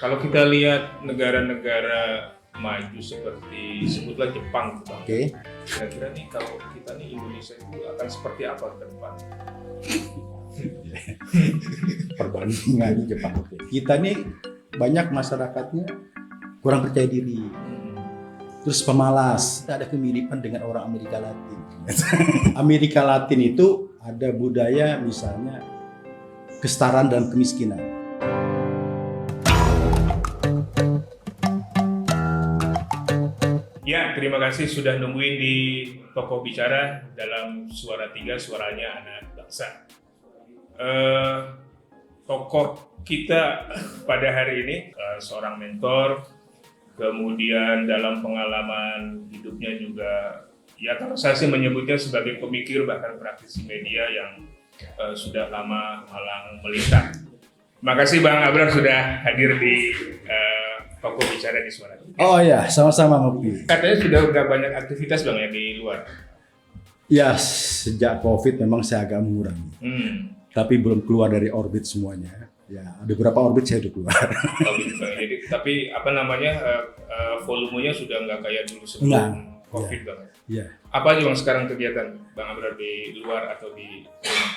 Kalau kita lihat negara-negara maju seperti sebutlah Jepang, Bang. Oke. Kira-kira nih kalau kita nih Indonesia itu akan seperti apa ke depan? Perbandingan Jepang. Oke. Kita nih banyak masyarakatnya kurang percaya diri, terus pemalas. Ada kemiripan dengan orang Amerika Latin. Amerika Latin itu ada budaya misalnya kesetaraan dan kemiskinan. Ya, terima kasih sudah nungguin di Tokoh Bicara dalam Suara 3, Suaranya Anak Bangsa. Tokoh kita pada hari ini seorang mentor, kemudian dalam pengalaman hidupnya juga, ya kalau saya sih menyebutnya sebagai pemikir bahkan praktisi media yang sudah lama malang melintang. Makasih Bang Abrar sudah hadir di Tokoh Bicara di Suara 3. Oh ya, sama-sama Mopi. Katanya sudah banyak aktivitas Bang ya di luar. Ya, sejak COVID memang saya agak mengurangi. Tapi belum keluar dari orbit semuanya. Ya, ada beberapa orbit saya udah keluar. Oh, gitu, Bang. Jadi, tapi apa namanya volumenya sudah nggak kayak dulu sebelum Enggak. COVID Bang. Ya. Apa aja Bang sekarang kegiatan Bang Abrar di luar atau di rumah?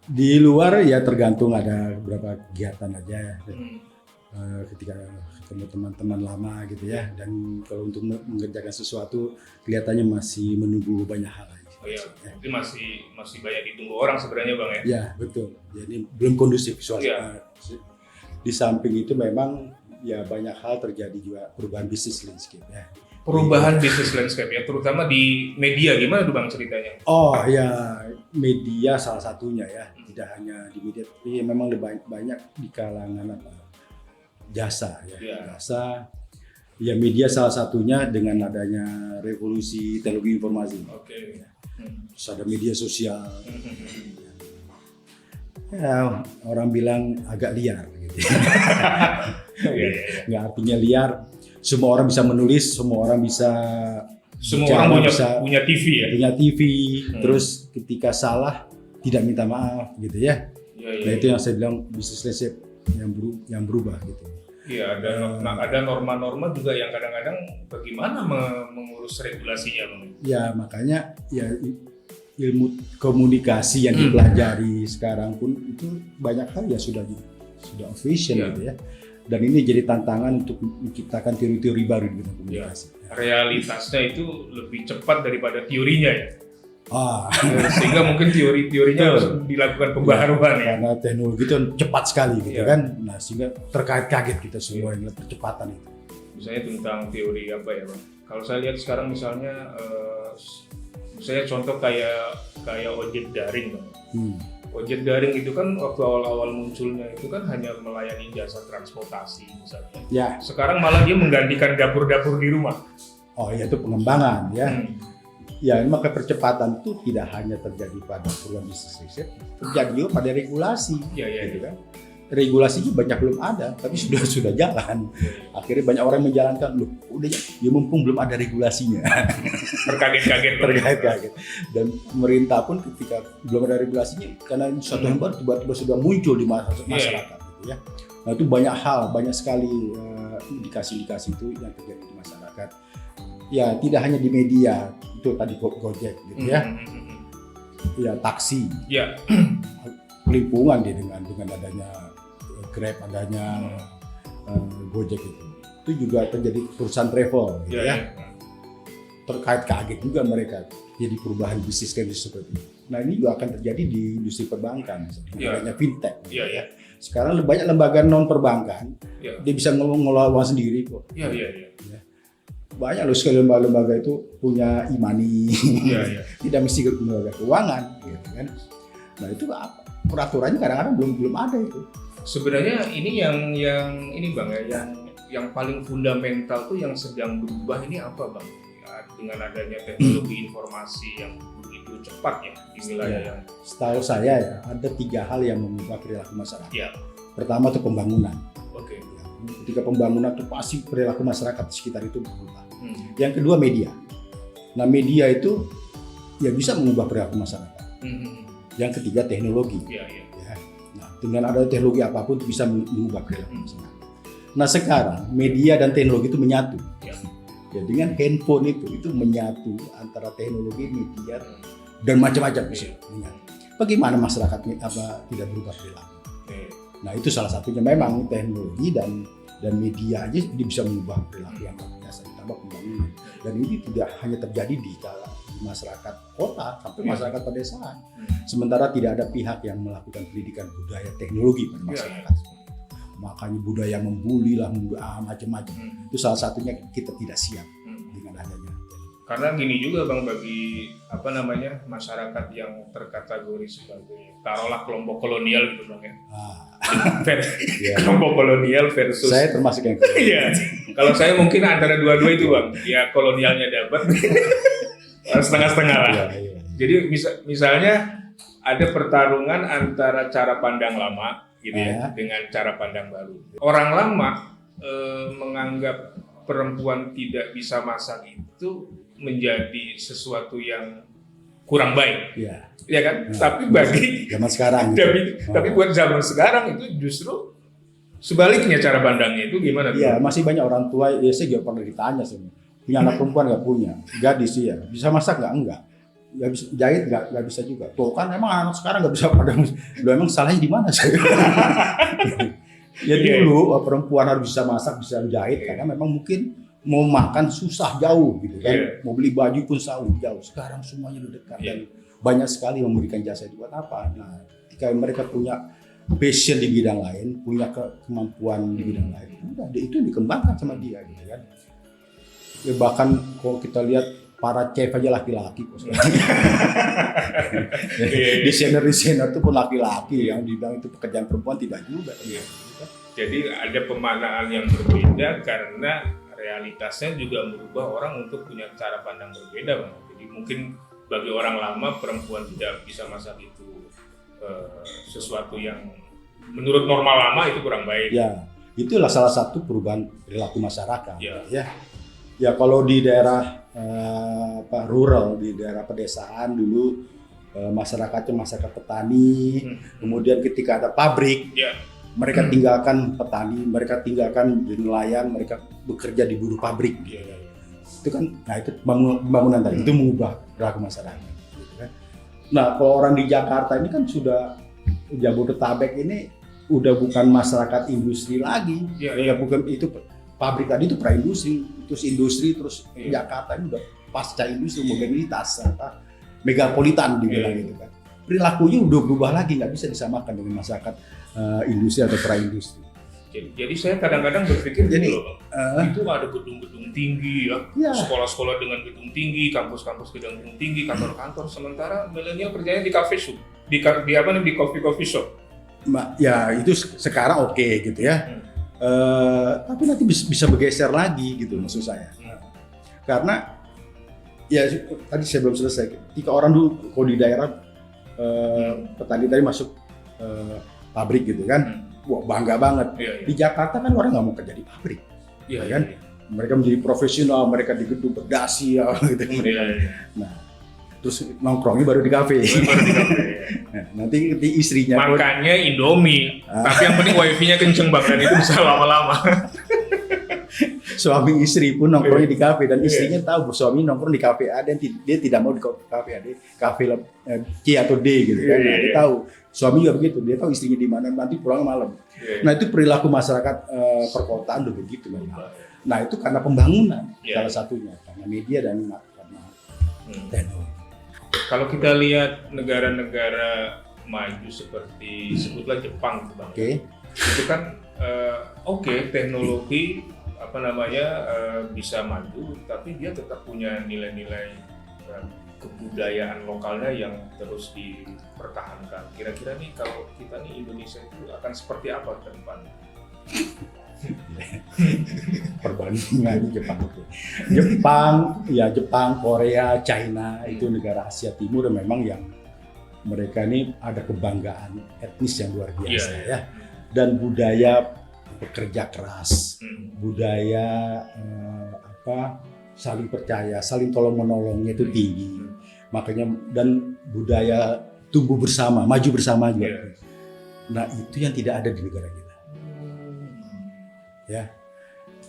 Di luar ya tergantung ada beberapa kegiatan aja. Ketika ketemu teman-teman lama gitu ya, dan kalau untuk mengerjakan sesuatu kelihatannya masih menunggu banyak hal lagi. Oh iya, jadi masih banyak ditunggu orang sebenarnya Bang ya? Ya betul, jadi belum kondusif suasana. Di samping itu memang ya banyak hal terjadi juga perubahan bisnis landscape ya. Perubahan bisnis landscape ya, terutama di media, gimana tuh Bang ceritanya? Oh ya, media salah satunya ya, tidak hanya di media, tapi memang lebih banyak di kalangan jasa ya. Jasa ya, media salah satunya dengan adanya revolusi teknologi informasi. Oke. Terus ada media sosial. Ya, orang bilang agak liar gitu. Nggak artinya liar, semua orang bisa menulis, semua orang bisa orang punya TV ya. Punya TV, terus ketika salah tidak minta maaf gitu ya. Nah itu yang saya bilang bisnis landscape yang berubah gitu. Iya, ada norma-norma juga yang kadang-kadang bagaimana mengurus regulasinya, Bang. Ya makanya ya ilmu komunikasi yang dipelajari sekarang pun itu banyak hal ya sudah official gitu ya. Dan ini jadi tantangan untuk menciptakan teori-teori baru di bidang komunikasi. Realitasnya itu lebih cepat daripada teorinya ya. Sehingga mungkin teorinya harus dilakukan pembaharuan ya. Karena teknologi itu cepat sekali gitu kan. Nah sehingga terkaget-kaget kita semua yang percepatan itu. Misalnya tentang teori apa ya Bang? Kalau saya lihat sekarang misalnya, misalnya contoh kayak ojek daring Bang. Ojek daring itu kan waktu awal-awal munculnya itu kan hanya melayani jasa transportasi misalnya. Ya. Sekarang malah dia menggantikan dapur-dapur di rumah. Oh ya, itu pengembangan ya. Ya, maka percepatan itu tidak hanya terjadi pada perubahan bisnis riset, terjadi juga pada regulasi. Gitu kan. Regulasinya banyak belum ada, tapi sudah jalan. Akhirnya banyak orang menjalankan, loh, udah ya mumpung belum ada regulasinya. Terkaget-kaget. Dan pemerintah pun ketika belum ada regulasinya, karena suatu yang baru tiba-tiba sudah muncul di masyarakat, gitu ya. Nah itu banyak sekali indikasi-indikasi itu yang terjadi di masyarakat. Ya tidak hanya di media, itu tadi Gojek gitu ya. Ya taksi. Lingkungan dia dengan adanya Grab, adanya Gojek itu juga terjadi perusahaan travel gitu ya. Terkait kaget juga mereka jadi perubahan bisnis seperti itu. Nah ini juga akan terjadi di industri perbankan, adanya fintech. Sekarang banyak lembaga non perbankan, dia bisa ngelola uang sendiri kok. Banyak loh sekali lembaga-lembaga itu punya e-money, tidak mesti lembaga keuangan, gitu kan. Nah itu apa? Peraturannya kadang-kadang belum ada itu. Sebenarnya ini yang ini Bang ya, yang paling fundamental tuh yang sedang berubah ini apa Bang? Ya, dengan adanya teknologi informasi yang begitu cepat ya di wilayah yang. Setahu saya ya ada 3 hal yang mengubah perilaku masyarakat. Pertama itu pembangunan. Ketika pembangunan itu pasti perilaku masyarakat di sekitar itu berubah. Yang kedua media. Nah media itu ya bisa mengubah perilaku masyarakat. Yang ketiga teknologi. Nah dengan ada teknologi apapun bisa mengubah perilaku masyarakat. Nah sekarang media dan teknologi itu menyatu. Ya. Ya, dengan handphone itu menyatu antara teknologi, media dan macam-macam bisa menyatu. Bagaimana masyarakat tidak berubah perilaku? Nah itu salah satunya, memang teknologi dan media aja dia bisa mengubah perilaku yang biasa, ditambah pembangunan. Dan ini tidak hanya terjadi di masyarakat kota, tapi masyarakat pedesaan. Sementara tidak ada pihak yang melakukan pendidikan budaya teknologi pada masyarakat. Makanya budaya membuli lah, macam-macam. Itu salah satunya kita tidak siap dengan adanya. Karena gini juga Bang, bagi masyarakat yang terkategori sebagai taruhlah kelompok kolonial gitu Bang ya. Kelompok kolonial versus saya termasuk yang iya. Kalau saya mungkin antara dua-dua itu Bang. Ya kolonialnya dapat setengah-setengah lah. Iya. Jadi misalnya ada pertarungan antara cara pandang lama gitu ya dengan cara pandang baru. Orang lama menganggap perempuan tidak bisa masak itu menjadi sesuatu yang kurang baik, ya kan? Tapi bagi zaman sekarang, tapi buat zaman sekarang itu justru sebaliknya cara pandangnya itu gimana? Iya, masih banyak orang tua. Ya saya juga pernah ditanya sih, punya anak perempuan nggak punya, gadis ya, bisa masak nggak bisa jahit nggak bisa juga. Tuh kan emang anak sekarang nggak bisa pada, lo emang salahnya di mana saya? Ya dulu perempuan harus bisa masak, bisa jahit karena memang mungkin mau makan susah jauh gitu kan, mau beli baju pun jauh. Sekarang semuanya udah dekat dan banyak sekali memberikan jasa itu. Buat apa? Nah, ketika mereka punya passion di bidang lain, punya kemampuan di bidang lain, udah itu dikembangkan sama dia gitu kan. Ya bahkan kalau kita lihat para chef aja laki-laki kok. Desainer itu pun laki-laki, yang dibilang itu pekerjaan perempuan tidak juga. Jadi ada pemaknaan yang berbeda karena realitasnya juga merubah orang untuk punya cara pandang berbeda Bang. Jadi mungkin bagi orang lama perempuan tidak bisa masak itu sesuatu yang menurut normal lama itu kurang baik. Ya, itulah salah satu perubahan perilaku masyarakat. Ya kalau di daerah rural, di daerah pedesaan dulu masyarakatnya masyarakat petani, kemudian ketika ada pabrik, mereka tinggalkan petani, mereka tinggalkan nelayan, mereka bekerja di buruh pabrik. Itu kan, nah itu pembangunan tadi itu mengubah perilaku masyarakat. Nah kalau orang di Jakarta ini kan sudah Jabodetabek ini udah bukan masyarakat industri lagi, bukan itu. Pabrik tadi itu pra-industri, terus industri, terus Jakarta ini udah pasca industri, modernitas, megapolitan dibilang gitu kan. Perilakunya udah berubah lagi, nggak bisa disamakan dengan masyarakat industri atau pra-industri. Jadi saya kadang-kadang berpikir itu ada gedung-gedung tinggi sekolah-sekolah dengan gedung tinggi, kampus-kampus gedung tinggi, kantor-kantor, sementara milenial kerjanya di cafe shop, di coffee shop. Ya itu sekarang oke gitu ya. Tapi nanti bisa bergeser lagi gitu maksud saya. Karena ya tadi saya belum selesai. Ketika orang dulu kalau di daerah petani tadi masuk pabrik gitu kan, wah bangga banget. Di Jakarta kan orang nggak mau kerja di pabrik, kan? Mereka menjadi profesional, mereka di gedung berdasi gitu. Nah, terus nongkrongnya baru di kafe. Nanti istrinya makannya Indomie, tapi yang penting wifi-nya kenceng banget dan itu bisa lama-lama. Suami istri pun nongkrongnya di kafe dan istrinya tahu suami nongkrong di kafe A dan dia tidak mau di kafe A, kafe C atau D gitu kan. Nah, dia tahu suami juga begitu, dia tahu istrinya di mana, nanti pulang malam. Nah itu perilaku masyarakat perkotaan udah begitu memang. Nah itu karena pembangunan salah satunya, karena media dan karena teknologi. Kalau kita lihat negara-negara maju seperti sebutlah Jepang, Bang. Itu kan teknologi bisa maju, tapi dia tetap punya nilai-nilai kebudayaan lokalnya yang terus dipertahankan. Kira-kira nih kalau kita nih Indonesia itu akan seperti apa ke depan? Perbandingan Jepang, Korea, China itu negara Asia Timur memang yang mereka ini ada kebanggaan etnis yang luar biasa dan budaya bekerja keras, budaya saling percaya, saling tolong menolongnya itu tinggi, makanya dan budaya tumbuh bersama, maju bersama juga. Nah itu yang tidak ada di negara kita. ya.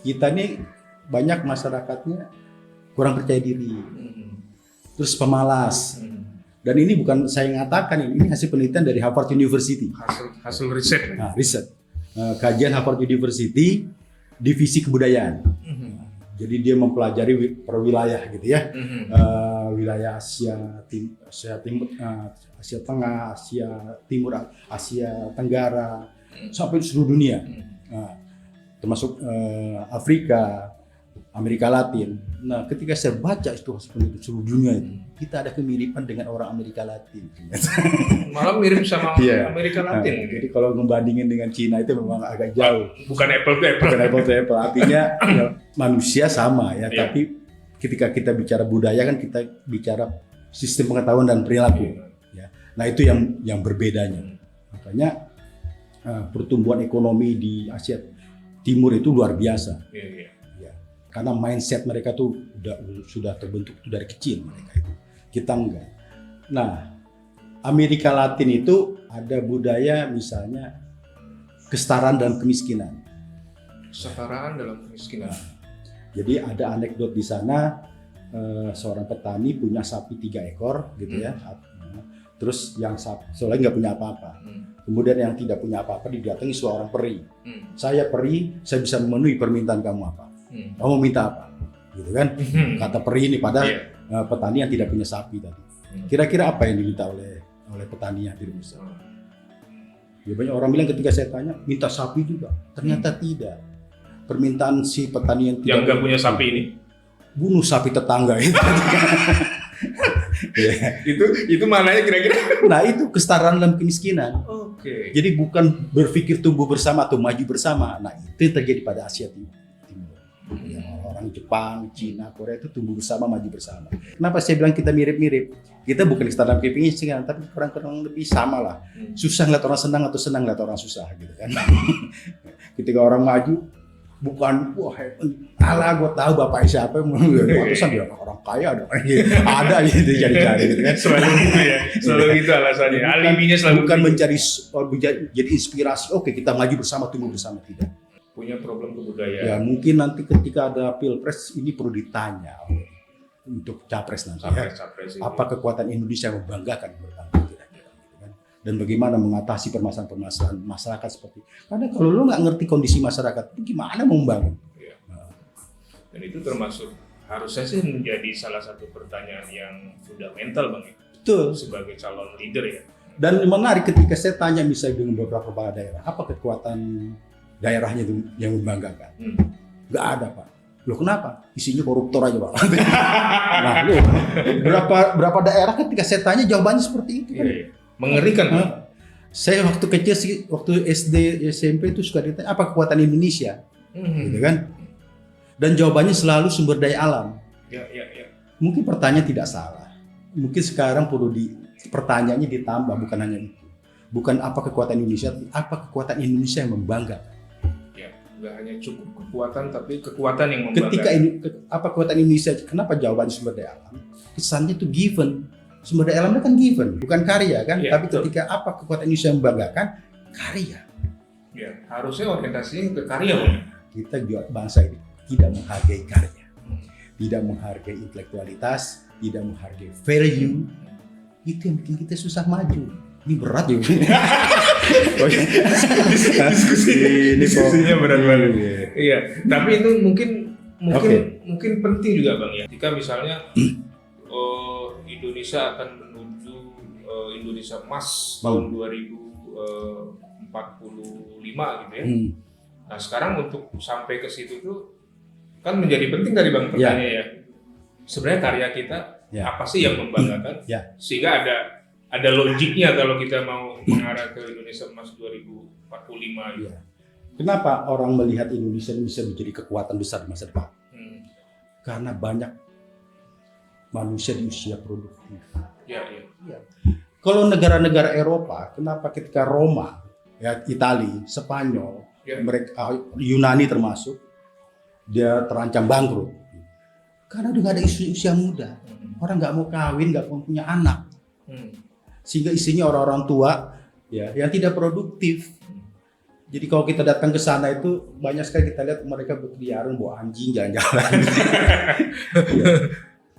Kita ini banyak masyarakatnya kurang percaya diri, terus pemalas. Dan ini bukan saya ngatakan, ini hasil penelitian dari Harvard University. Hasil riset. Nah, riset. Kajian Harvard University, divisi kebudayaan. Jadi dia mempelajari per wilayah gitu ya. Wilayah Asia Timur, Asia Tengah, Asia Timur, Asia Tenggara, sampai seluruh dunia. Termasuk Afrika, Amerika Latin. Nah, ketika saya baca itu seluruh dunia itu, kita ada kemiripan dengan orang Amerika Latin. Malah mirip sama Iya. Amerika Latin. Jadi kalau membandingin dengan Cina itu memang agak jauh. Bukan apple to apple. Bukan apple to apple. Artinya ya, manusia sama ya, Iya. tapi ketika kita bicara budaya kan kita bicara sistem pengetahuan dan perilaku. Ya. Nah itu yang berbedanya. Makanya pertumbuhan ekonomi di Asia Timur itu luar biasa. Iya. Ya. Karena mindset mereka tuh sudah terbentuk tuh dari kecil mereka itu. Kita enggak. Nah, Amerika Latin itu ada budaya misalnya kesetaraan dalam kemiskinan. Kesetaraan dalam kemiskinan. Jadi ada anekdot di sana, seorang petani punya sapi 3 ekor gitu ya. Terus yang soalnya nggak punya apa-apa. Kemudian yang tidak punya apa-apa didatangi seorang peri. Saya peri, saya bisa memenuhi permintaan kamu apa? Kamu minta apa? Gitu kan? Kata peri ini pada petani yang tidak punya sapi tadi. Kira-kira apa yang diminta oleh petani yang tidak bisa? Ya, banyak orang bilang ketika saya tanya minta sapi juga. Ternyata tidak. Permintaan si petani yang nggak punya sapi ini bunuh sapi tetangga itu. itu mananya kira-kira? Nah itu kesetaraan dalam kemiskinan. Oke. Jadi bukan berpikir tumbuh bersama atau maju bersama. Nah itu yang terjadi pada Asia Timur. Ya, orang Jepang, Cina, Korea itu tumbuh bersama, maju bersama. Kenapa saya bilang kita mirip-mirip? Kita bukan kesetaraan dalam kemiskinan, tapi kurang lebih sama lah. Susah ngeliat orang senang atau senang ngeliat orang susah gitu kan. Ketika orang maju, bukan wah alah gue tahu bapaknya siapa, pantesan dia orang kaya ada gitu jadi gitu kan. Selalu gitu ya, selalu gitu alasannya. Alibinya selalu bukan mencari jadi inspirasi. Oke kita maju bersama, tumbuh bersama, tidak. Punya problem kebudayaan. Ya mungkin nanti ketika ada pilpres ini perlu ditanya untuk capres nanti. Capres apa kekuatan Indonesia yang membanggakan kira-kira gitu kan? Dan bagaimana mengatasi permasalahan masyarakat seperti. Karena kalau lo nggak ngerti kondisi masyarakat, itu gimana mau membangun? Ya. Dan itu termasuk harusnya sih menjadi salah satu pertanyaan yang fundamental Bang ya. Betul. Sebagai calon leader ya. Dan menarik ketika saya tanya misalnya dengan beberapa kepala daerah, apa kekuatan daerahnya itu yang membanggakan? Nggak ada Pak. Loh kenapa? Isinya koruptor aja Pak. Nah loh, berapa daerah ketika saya tanya jawabannya seperti itu kan? Iya. Mengerikan Pak. Saya waktu kecil sih, waktu SD, SMP itu suka ditanya apa kekuatan Indonesia, gitu kan? Dan jawabannya selalu sumber daya alam. Ya. Mungkin pertanyaan tidak salah. Mungkin sekarang perlu pertanyaannya ditambah, bukan hanya itu. Bukan apa kekuatan Indonesia, tapi apa kekuatan Indonesia yang membanggakan. Nggak hanya cukup kekuatan, tapi kekuatan yang membanggakan. Ketika apa kekuatan Indonesia, kenapa jawabannya sumber daya alam? Kesannya itu given. Sumber daya alamnya kan given, bukan karya kan? Ya, tapi ketika apa kekuatan Indonesia yang membanggakan? Karya. Ya, harusnya orientasinya ke karya Bang. Kita juga bangsa ini tidak menghargai karya, tidak menghargai intelektualitas, tidak menghargai value. Itu yang bikin kita susah maju. Ini berat ya. Diskusinya berat banget. Iya, tapi itu mungkin penting juga Bang ya. Jika misalnya Indonesia akan menuju Indonesia Emas tahun 2045 gitu ya. Nah, sekarang untuk sampai ke situ tuh kan menjadi penting tadi Bang pertanyaannya ya. Sebenarnya karya kita apa sih yang membanggakan? Sehingga ada logiknya kalau kita mau mengarah ke Indonesia Emas 2045 gitu. Kenapa orang melihat Indonesia bisa menjadi kekuatan besar di masa depan? Karena banyak manusia di usia produktif. Ya. Kalau negara-negara Eropa, kenapa ketika Roma, ya Italia, Spanyol, mereka Yunani termasuk, dia terancam bangkrut? Karena udah nggak ada isu usia muda. Orang nggak mau kawin, nggak mau punya anak. Sehingga isinya orang-orang tua ya yang tidak produktif. Jadi kalau kita datang ke sana itu banyak sekali kita lihat mereka berkeliaran bawa anjing jalan-jalan. Ya.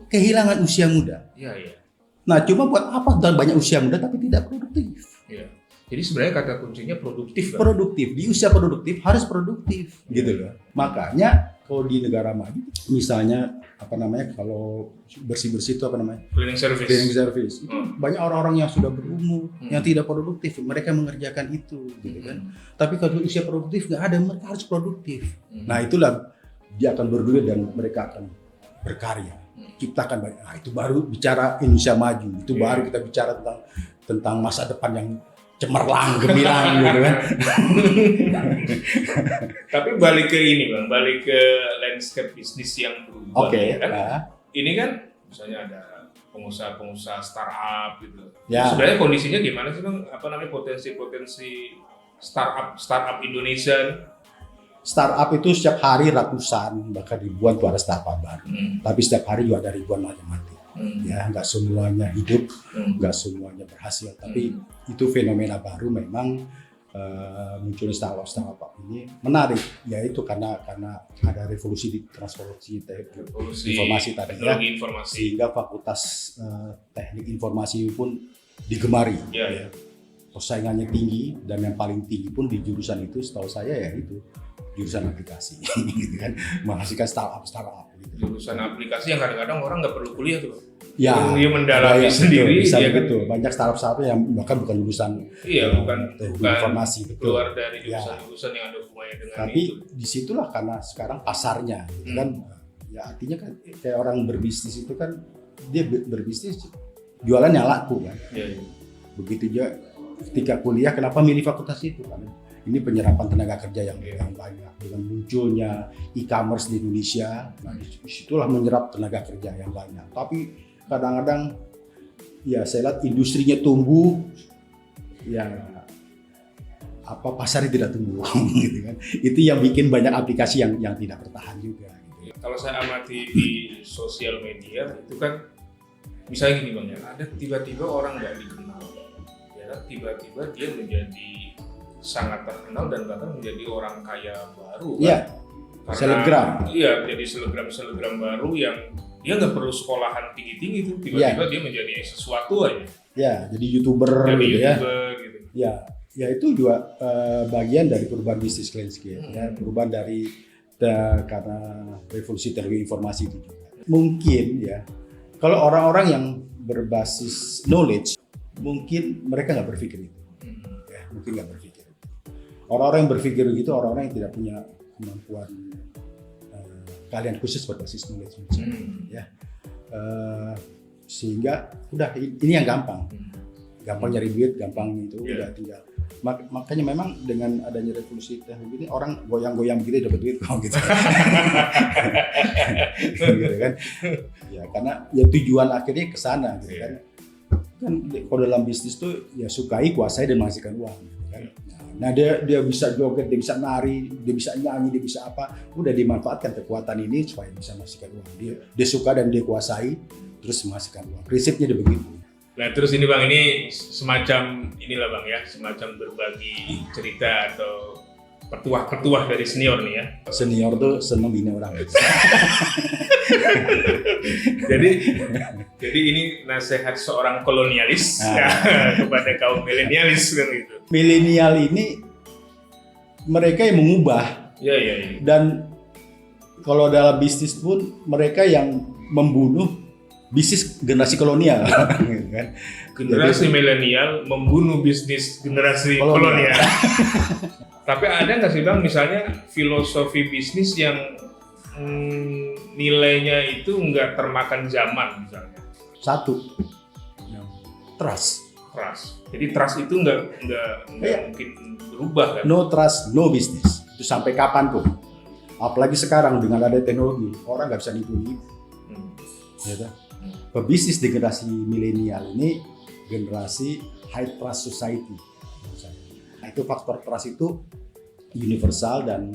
Kehilangan usia muda. Iya, iya. Nah, cuma buat apa dan banyak usia muda tapi tidak produktif? Iya. Jadi sebenarnya kata kuncinya produktif kan? Produktif di usia produktif harus produktif, gitu loh. Makanya kalau di negara maju, misalnya apa namanya kalau bersih-bersih itu apa namanya Cleaning service. cleaning service, itu banyak orang-orang yang sudah berumur yang tidak produktif, mereka mengerjakan itu, gitu kan. Tapi kalau usia produktif nggak ada, mereka harus produktif. Nah itulah dia akan berduit dan mereka akan berkarya, ciptakan banyak. Nah itu baru bicara Indonesia maju, itu baru kita bicara tentang masa depan yang cemerlang, gemilang gitu kan. Tapi balik ke ini Bang, balik ke landscape bisnis yang berubah. Oke. Ya kan? Ini kan misalnya ada pengusaha-pengusaha startup gitu. Ya. Sebenarnya kondisinya gimana sih Bang? Apa namanya potensi startup Indonesia? Startup itu setiap hari ratusan bahkan ribuan tuh ada startup baru. Tapi setiap hari juga ada ribuan yang mati. Ya, nggak semuanya hidup, nggak semuanya berhasil. Tapi itu fenomena baru memang munculnya startup ini menarik. Yaitu karena ada revolusi di transformasi informasi tadi ya. Informasi. Sehingga fakultas teknik informasi pun digemari. Ya. Persaingannya tinggi dan yang paling tinggi pun di jurusan itu setahu saya ya itu jurusan aplikasi gitu kan, menghasilkan startup gitu. Jurusan aplikasi yang kadang-kadang orang nggak perlu kuliah tuh. Ya, dia mendalami sendiri bisa ya begitu. Kan? Banyak startup yang bahkan bukan lulusan bukan informasi betul. Keluar dari jurusan yang ada hubungannya dengan tapi itu. Disitulah karena sekarang pasarnya gitu kan. Ya artinya kan kayak orang berbisnis itu kan dia berbisnis jualan yang laku kan. Ya. Begitu juga ketika kuliah kenapa milih fakultas itu kan? Ini penyerapan tenaga kerja yang banyak dengan munculnya e-commerce di Indonesia. Nah, disitulah menyerap tenaga kerja yang banyak. Tapi kadang-kadang ya saya lihat industrinya tumbuh, ya apa pasarnya tidak tumbuh, gitu kan? Itu yang bikin banyak aplikasi yang tidak bertahan juga. Gitu. Kalau saya amati di sosial media itu kan, misalnya gini Bang ya, ada tiba-tiba orang nggak dikenal, ya kan? Tiba-tiba dia menjadi sangat terkenal dan bahkan menjadi orang kaya baru kan? Iya, selebgram. Iya, jadi selebgram baru yang dia nggak perlu sekolahan tinggi-tinggi tuh, tiba-tiba dia menjadi sesuatu aja. Ya, jadi YouTuber jadi gitu YouTuber, ya. Gitu. Ya itu juga bagian dari perubahan bisnis landscape ya, perubahan dari karena revolusi teknologi informasi itu juga. Mungkin ya, kalau orang-orang yang berbasis knowledge, mungkin mereka nggak berpikir itu. Ya, mungkin nggak berpikir. Orang-orang yang berpikir gitu, orang-orang yang tidak punya kemampuan kalian khusus berbasis knowledge, ya. Sehingga udah ini yang gampang nyari duit, gampang itu udah tinggal. Makanya memang dengan adanya revolusi teknologi ini orang goyang-goyang begitu dapat duit kok gitu. Gitu kan. Ya karena ya tujuan akhirnya ke sana gitu kan. Kan kalau dalam bisnis tuh ya sukai, kuasai dan menghasilkan uang gitu kan. Nah dia bisa joget, dia bisa nari, dia bisa nyanyi, dia bisa apa, udah dimanfaatkan kekuatan ini supaya bisa menghasilkan uang. Dia suka dan dia kuasai, terus menghasilkan uang. Prinsipnya dia begitu. Nah terus ini Bang, ini semacam inilah Bang ya, semacam berbagi cerita atau petuah-petuah dari senior nih ya. Senior tuh seneng bina orang. jadi ini nasihat seorang kolonialis kepada kaum milenialis kan gitu. Milenial ini mereka yang mengubah. Iya. Dan kalau dalam bisnis pun mereka yang membunuh bisnis generasi kolonial. Kan? Generasi milenial membunuh bisnis generasi kolonial. Tapi ada nggak sih Bang misalnya filosofi bisnis yang nilainya itu nggak termakan zaman misalnya? Satu, trust. Jadi trust itu nggak mungkin berubah kan? No trust, no business. Itu sampai kapanpun. Apalagi sekarang dengan ada teknologi, orang nggak bisa nipu-nipu. Ya, pebisnis di generasi milenial ini generasi high trust society. Nah, itu faktor trust itu universal dan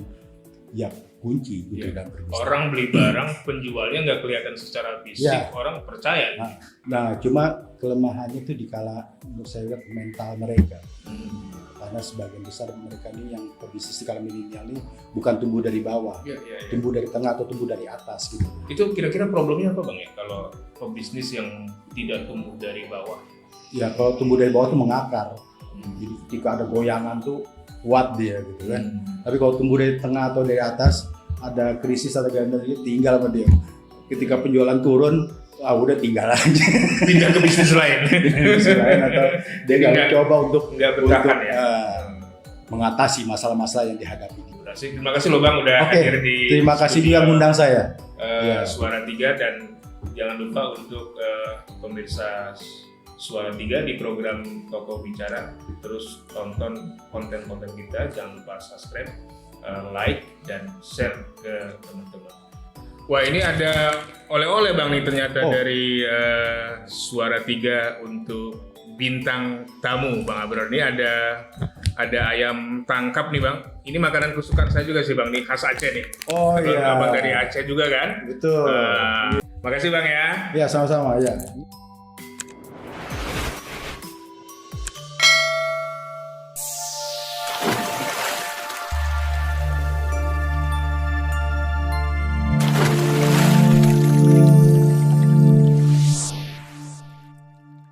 ya kunci gitu dalam berbisnis. Orang beli barang, penjualnya nggak kelihatan secara fisik, orang percaya. Nah, cuma kelemahannya itu dikala menurut saya mental mereka. karena sebagian besar mereka ini yang pebisnis di kalangan milenial ini bukan tumbuh dari bawah, tumbuh dari tengah atau tumbuh dari atas gitu. Itu kira-kira problemnya apa Bang ya kalau pebisnis yang tidak tumbuh dari bawah? Ya kalau tumbuh dari bawah tuh mengakar. Jadi ketika ada goyangan tuh kuat dia gitu kan. Tapi kalau tumbuh dari tengah atau dari atas, ada krisis atau ganda dia tinggal sama dia. Ketika penjualan turun, udah tinggal aja. Pindah ke bisnis lain. Bisnis lain atau dia nggak coba untuk bertahan ya. Mengatasi masalah-masalah yang dihadapi. Terima kasih loh Bang udah hadir di. Terima kasih juga ngundang saya. Suara 3 dan jangan lupa untuk pemirsa Suara 3 di program Toko Bicara, terus tonton konten-konten kita, jangan lupa subscribe, like, dan share ke teman-teman. Wah ini ada oleh-oleh Bang nih ternyata dari Suara 3 untuk bintang tamu Bang Abror. Ini ada ayam tangkap nih Bang. Ini makanan kesukaan saya juga sih Bang, nih khas Aceh nih. Oh iya. Abang dari Aceh juga kan? Betul. Makasih Bang ya. Ya sama-sama ya.